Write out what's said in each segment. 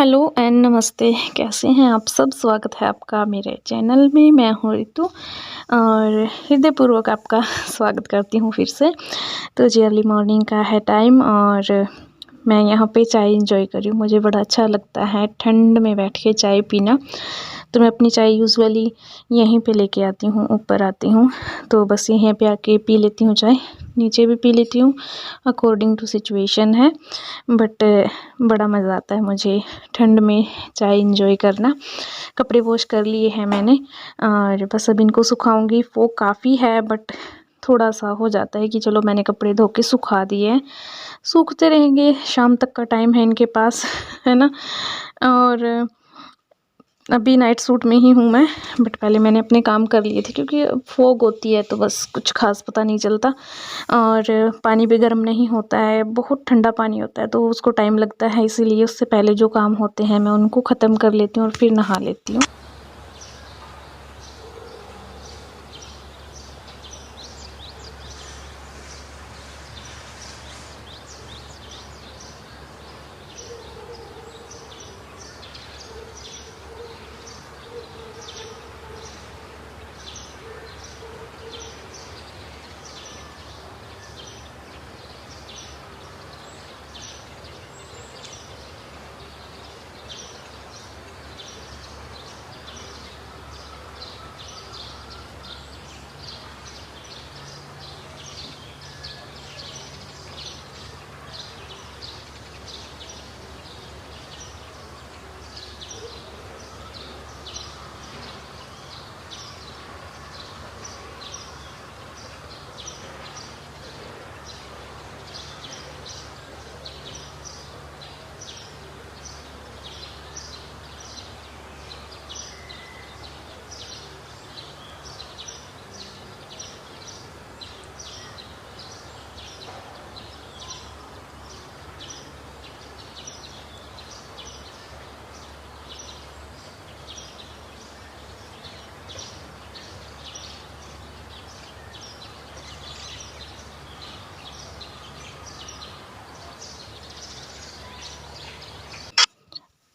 Hello and नमस्ते। कैसे हैं आप सब? स्वागत है आपका मेरे चैनल में। मैं हूँ रितु और हृदयपूर्वक आपका स्वागत करती हूँ फिर से। तो जी अर्ली मॉर्निंग का है टाइम और मैं यहाँ पे चाय इंजॉय कर रही हूँ। मुझे बड़ा अच्छा लगता है ठंड में बैठ के चाय पीना। तो मैं अपनी चाय यूजुअली यहीं पे लेके आती हूँ, ऊपर आती हूँ तो बस यहीं पे आके पी लेती हूँ चाय। नीचे भी पी लेती हूँ, अकॉर्डिंग टू सिचुएशन है। बट बड़ा मज़ा आता है मुझे ठंड में चाय इंजॉय करना। कपड़े वॉश कर लिए हैं मैंने और बस अब इनको सुखाऊंगी। वो काफ़ी है बट थोड़ा सा हो जाता है कि चलो मैंने कपड़े धो के सुखा दिए हैं, सूखते रहेंगे, शाम तक का टाइम है इनके पास है ना। और अभी नाइट सूट में ही हूँ मैं, बट पहले मैंने अपने काम कर लिए थे क्योंकि फॉग होती है तो बस कुछ खास पता नहीं चलता। और पानी भी गर्म नहीं होता है, बहुत ठंडा पानी होता है तो उसको टाइम लगता है, इसीलिए उससे पहले जो काम होते हैं मैं उनको ख़त्म कर लेती हूँ और फिर नहा लेती हूँ।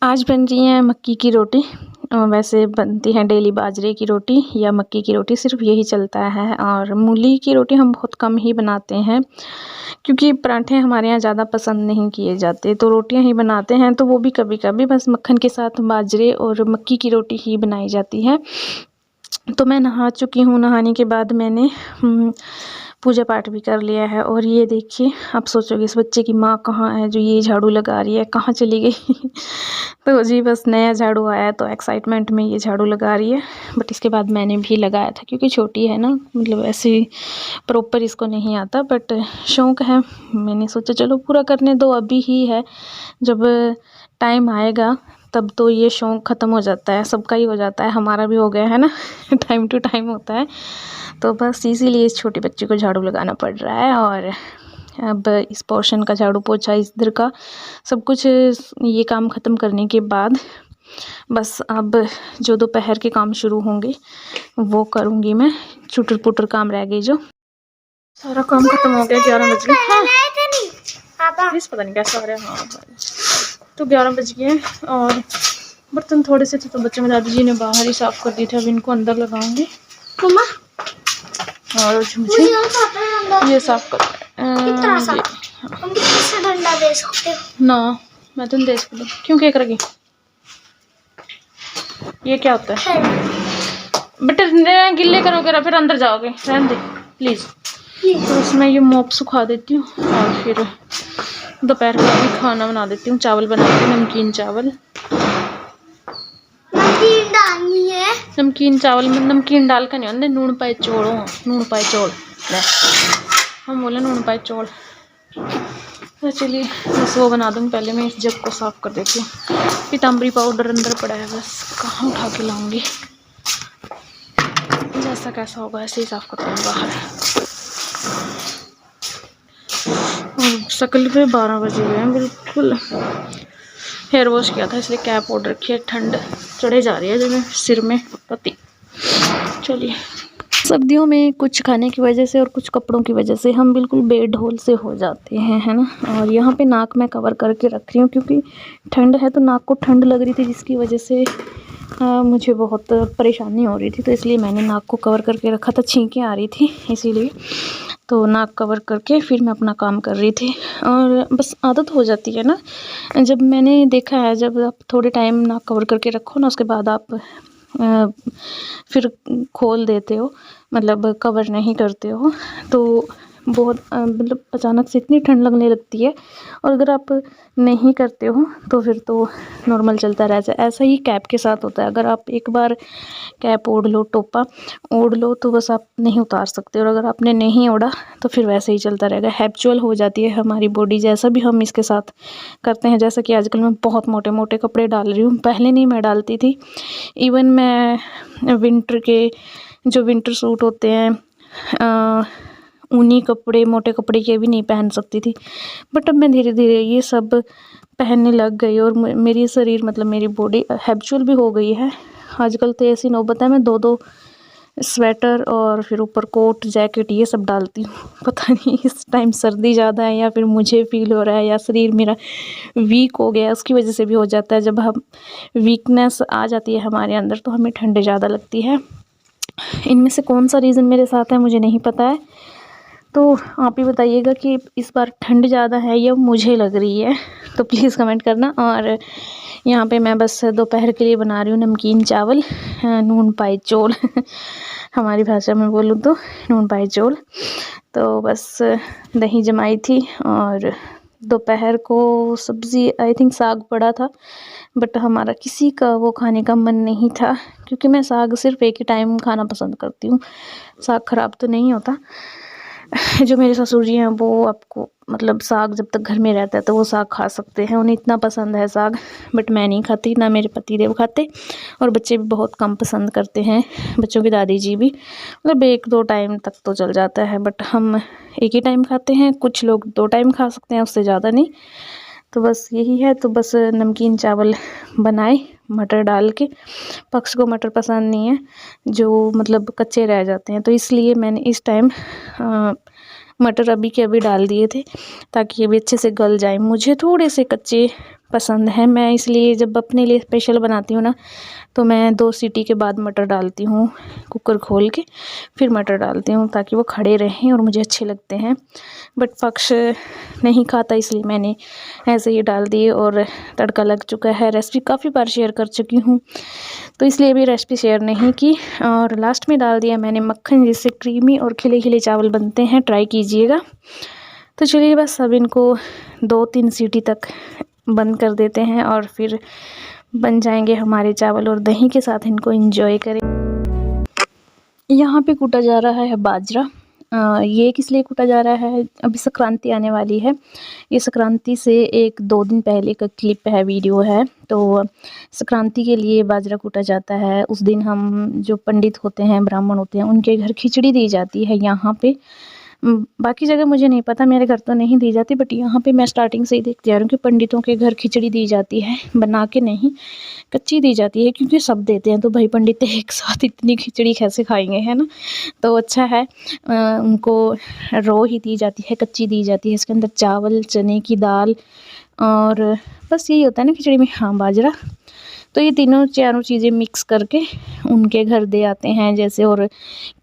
आज बन रही है मक्की की रोटी। वैसे बनती है डेली बाजरे की रोटी या मक्की की रोटी, सिर्फ यही चलता है। और मूली की रोटी हम बहुत कम ही बनाते हैं क्योंकि पराठे हमारे यहाँ ज़्यादा पसंद नहीं किए जाते, तो रोटियां ही बनाते हैं। तो वो भी कभी कभी बस मक्खन के साथ बाजरे और मक्की की रोटी ही बनाई जाती है। तो मैं नहा चुकी हूँ। नहाने के बाद मैंने पूजा पाठ भी कर लिया है। और ये देखिए, आप सोचोगे इस बच्चे की माँ कहाँ है जो ये झाड़ू लगा रही है, कहाँ चली गई तो जी बस नया झाड़ू आया तो एक्साइटमेंट में ये झाड़ू लगा रही है। बट इसके बाद मैंने भी लगाया था क्योंकि छोटी है ना, मतलब ऐसे प्रॉपर इसको नहीं आता, बट शौक़ है। मैंने सोचा चलो पूरा करने दो, अभी ही है, जब टाइम आएगा तब तो ये शौक़ ख़त्म हो जाता है। सबका ही हो जाता है, हमारा भी हो गया है ना टाइम टू टाइम होता है। तो बस इसीलिए इस छोटे बच्चे को झाड़ू लगाना पड़ रहा है। और अब इस पोर्शन का झाड़ू पोछा, इधर का सब कुछ, ये काम ख़त्म करने के बाद बस अब जो दोपहर के काम शुरू होंगे वो करूँगी मैं। चुटर पुटर काम रह गई जो, सारा काम ख़त्म हो गया। 11 बज गए। हाँ पता नहीं कैसा हो रहा है। हाँ तो 11 बज गए और बर्तन थोड़े से थे तो बच्चों में दादी जी ने बाहर ही साफ़ कर दिए थे। अब इनको अंदर लगाऊंगी और मुझे ये साफ कर ना, मैं तुम दे सकती क्यों क्या करेगी? ये क्या होता है बेटा? गिल्ले करोगे फिर अंदर जाओगे, रहने दे प्लीज़। तो उसमें ये मोप सुखा देती हूँ और फिर दोपहर का भी खाना बना देती हूँ। चावल बनाती हूँ, नमकीन चावल। डालनी है नमकीन चावल में, नमकीन डाल कर नहीं होते, नून पाए चौल हो, नून पाए चौल हम बोले, नून पाए चौल। तो चलिए बस वो बना दूँगी। पहले मैं इस जग को साफ़ कर देती हूँ। पीताम्बरी पाउडर अंदर पड़ा है, बस कहाँ उठा के लाऊंगी। जैसा कैसा होगा ऐसे ही साफ़ करता हूँ बाहर। और शक्ल पे 12 बजे हुए हैं बिल्कुल। हेयर वॉश किया था इसलिए कैप ओढ़ रखी है, ठंड चढ़े जा रही है जो सिर में पति। चलिए सर्दियों में कुछ खाने की वजह से और कुछ कपड़ों की वजह से हम बिल्कुल बेढोल से हो जाते हैं, है ना। और यहाँ पे नाक मैं कवर करके रख रही हूँ क्योंकि ठंड है, तो नाक को ठंड लग रही थी, जिसकी वजह से मुझे बहुत परेशानी हो रही थी, तो इसलिए मैंने नाक को कवर करके रखा था। छींकें आ रही थी इसीलिए, तो नाक कवर करके फिर मैं अपना काम कर रही थी। और बस आदत हो जाती है ना, जब मैंने देखा है, जब आप थोड़े टाइम नाक कवर करके रखो ना, उसके बाद आप फिर खोल देते हो, मतलब कवर नहीं करते हो, तो बहुत मतलब अचानक से इतनी ठंड लगने लगती है। और अगर आप नहीं करते हो तो फिर तो नॉर्मल चलता रहता है। ऐसा ही कैप के साथ होता है, अगर आप एक बार कैप ओढ़ लो, टोपा ओढ़ लो, तो बस आप नहीं उतार सकते। और अगर आपने नहीं ओढ़ा तो फिर वैसे ही चलता रहेगा। हैबिचुअल हो जाती है हमारी बॉडी, जैसा भी हम इसके साथ करते हैं। जैसा कि आजकल मैं बहुत मोटे मोटे कपड़े डाल रही हूँ, पहले नहीं मैं डालती थी। इवन मैं विंटर के जो विंटर सूट होते हैं, ऊनी कपड़े, मोटे कपड़े के भी नहीं पहन सकती थी, बट अब मैं धीरे धीरे ये सब पहनने लग गई। और मेरी शरीर, मतलब मेरी बॉडी हैबिचुअल भी हो गई है। आजकल तो ऐसी नौबत है, मैं 2-2 स्वेटर और फिर ऊपर कोट, जैकेट, ये सब डालती हूँ। पता नहीं इस टाइम सर्दी ज़्यादा है या फिर मुझे फील हो रहा है या शरीर मेरा वीक हो गया है, उसकी वजह से भी हो जाता है। जब हम वीकनेस आ जाती है हमारे अंदर तो हमें ठंड ज़्यादा लगती है। इनमें से कौन सा रीज़न मेरे साथ है मुझे नहीं पता है, तो आप ही बताइएगा कि इस बार ठंड ज़्यादा है या मुझे लग रही है, तो प्लीज़ कमेंट करना। और यहाँ पे मैं बस दोपहर के लिए बना रही हूँ नमकीन चावल, नून पाई चौल हमारी भाषा में बोलूँ तो नून पाई चौल। तो बस दही जमाई थी, और दोपहर को सब्ज़ी आई थिंक साग पड़ा था, बट हमारा किसी का वो खाने का मन नहीं था, क्योंकि मैं साग सिर्फ़ एक ही टाइम खाना पसंद करती हूँ। साग ख़राब तो नहीं होता। जो मेरे ससुर जी हैं वो आपको मतलब साग जब तक घर में रहता है तो वो साग खा सकते हैं, उन्हें इतना पसंद है साग, बट मैं नहीं खाती, ना मेरे पति देव खाते, और बच्चे भी बहुत कम पसंद करते हैं। बच्चों की दादी जी भी, मतलब 1-2 टाइम तक तो चल जाता है, बट हम एक ही टाइम खाते हैं। कुछ लोग 2 टाइम खा सकते हैं, उससे ज़्यादा नहीं। तो बस यही है। तो बस नमकीन चावल बनाए मटर डाल के। पक्ष को मटर पसंद नहीं है, जो मतलब कच्चे रह जाते हैं, तो इसलिए मैंने इस टाइम मटर अभी के अभी डाल दिए थे, ताकि ये भी अच्छे से गल जाए। मुझे थोड़े से कच्चे पसंद हैं, मैं इसलिए जब अपने लिए स्पेशल बनाती हूँ ना, तो मैं 2 सीटी के बाद मटर डालती हूँ, कुकर खोल के फिर मटर डालती हूँ, ताकि वो खड़े रहें और मुझे अच्छे लगते हैं। बट पक्ष नहीं खाता, इसलिए मैंने ऐसे ही डाल दिए और तड़का लग चुका है। रेसिपी काफ़ी बार शेयर कर चुकी हूँ, तो इसलिए अभी रेसिपी शेयर नहीं की। और लास्ट में डाल दिया मैंने मक्खन, जिससे क्रीमी और खिले खिले चावल बनते हैं, ट्राई कीजिएगा। तो चलिए बस अब इनको 2-3 सीटी तक बंद कर देते हैं, और फिर बन जाएंगे हमारे चावल, और दही के साथ इनको एंजॉय करें। यहाँ पे कूटा जा रहा है बाजरा। ये किस लिए कूटा जा रहा है, अभी संक्रांति आने वाली है। ये संक्रांति से 1-2 दिन पहले का क्लिप है, वीडियो है। तो संक्रांति के लिए बाजरा कूटा जाता है। उस दिन हम जो पंडित होते हैं, ब्राह्मण होते हैं, उनके घर खिचड़ी दी जाती है यहाँ पे। बाकी जगह मुझे नहीं पता, मेरे घर तो नहीं दी जाती, बट यहाँ पे मैं स्टार्टिंग से ही देखती आ रही हूँ कि पंडितों के घर खिचड़ी दी जाती है, बना के नहीं, कच्ची दी जाती है, क्योंकि सब देते हैं, तो भाई पंडित एक साथ इतनी खिचड़ी कैसे खाएंगे, है ना। तो अच्छा है, उनको रो ही दी जाती है, कच्ची दी जाती है। इसके अंदर चावल, चने की दाल, और बस यही होता है ना खिचड़ी में, हाँ बाजरा। तो ये तीनों चारों चीज़ें मिक्स करके उनके घर दे आते हैं, जैसे और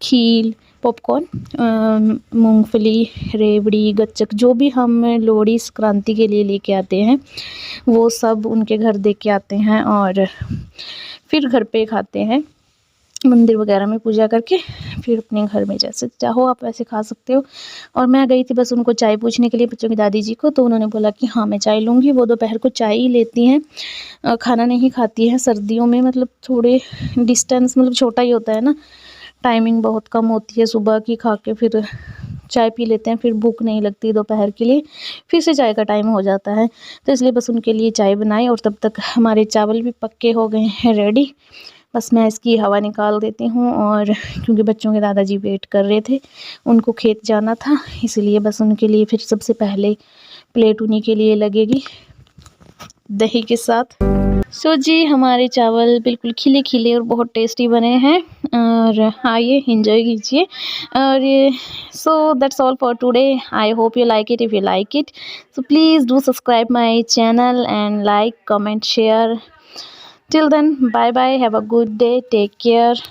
खीर, पॉपकॉर्न, मूंगफली, रेवड़ी, गच्चक, जो भी हम लोहड़ी संक्रांति के लिए लेके आते हैं, वो सब उनके घर दे के आते हैं, और फिर घर पे खाते हैं, मंदिर वगैरह में पूजा करके, फिर अपने घर में जैसे चाहो आप वैसे खा सकते हो। और मैं गई थी बस उनको चाय पूछने के लिए, बच्चों की दादी जी को, तो उन्होंने बोला कि हाँ मैं चाय लूँगी। वो दोपहर को चाय ही लेती हैं, खाना नहीं खाती हैं सर्दियों में, मतलब थोड़े डिस्टेंस मतलब छोटा ही होता है ना, टाइमिंग बहुत कम होती है, सुबह की खा के फिर चाय पी लेते हैं, फिर भूख नहीं लगती दोपहर के लिए, फिर से चाय का टाइम हो जाता है। तो इसलिए बस उनके लिए चाय बनाई, और तब तक हमारे चावल भी पक्के हो गए हैं रेडी। बस मैं इसकी हवा निकाल देती हूँ, और क्योंकि बच्चों के दादाजी वेट कर रहे थे, उनको खेत जाना था, इसलिए बस उनके लिए फिर सबसे पहले प्लेट उन्हीं के लिए लगेगी दही के साथ। सो जी हमारे चावल बिल्कुल खिले खिले और बहुत टेस्टी बने हैं और आइए एंजॉय कीजिए। और ये so that's all for today. I hope you like it. If you like it so please do subscribe my channel and like comment share. Till then bye bye, have a good day, take care.